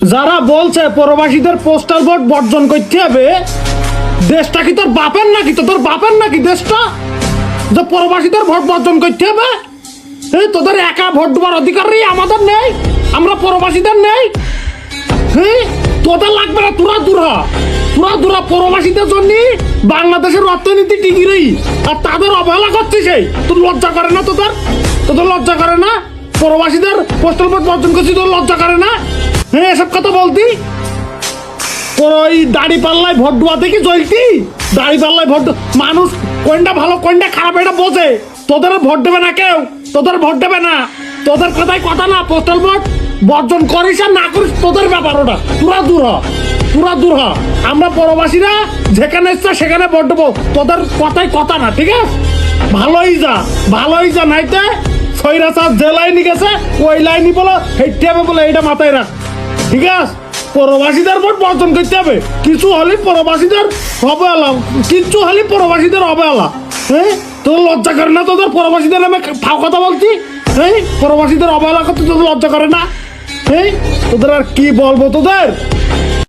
যারা বলছে প্রবাসীদের পোস্টাল ভোট বর্জন করতে হবে, দেশটা কি তোর বাপের নাকি? তোর বাপের নাকি দেশটা যে প্রবাসীদের ভোট বর্জন করতে হবে? এই তোদের একা ভোট দেওয়ার অধিকার নেই, আমাদের নেই, আমরা প্রবাসীদের নেই। হ্যাঁ, তোদের লাগবে না, তোরা দূরা প্রবাসীদের জন্য বাংলাদেশের অর্থনীতি টিকি রই, আর তাদের অবহেলা করছিস। তোর লজ্জা করে না? তোদের লজ্জা করে না? প্রবাসীদের পোস্টাল ভোট বর্জন করছিস, তোর লজ্জা করে না? হ্যাঁ, এসব কথা বলতি? ওই দাড়ি পাল্লায় ভোট দেওয়াতে কি চলতি? দাড়ি পাল্লায় ভোট, মানুষ কোনটা ভালো কোনটা খারাপ এটা বোঝে। তোদের ভোট দেবে না কেউ, তোদের ভোট দেবে না, তোদের কথায় কথা না। পোস্টাল ভোট বর্জন করিস আর না করিস তোদের ব্যাপার, ওটা পুরা দূর হ। আমরা প্রবাসীরা যেখানে ইচ্ছা সেখানে ভোট দেবো, তোদের কথায় কথা না, ঠিক আছে? ভালোই যা নাইতে সৈরাচার যে লাইনি গেছে ওই লাইনই বলো, হেঁটে হবে বলে এইটা মাথায় রাখ, ঠিক আছে? প্রবাসীদের ভোট বর্জন করতে হবে, কিছু হলে প্রবাসীদের অবহেলা, কিচ্ছু হলে প্রবাসীদের অবহেলা। হ্যাঁ, তোদের লজ্জা করে না? তোদের প্রবাসীদের নামে ফাও কথা বলছি। হ্যাঁ, প্রবাসীদের অবহেলা করতে তোদের লজ্জা করে না? হ্যাঁ, তোদের আর কি বলবো তোদের।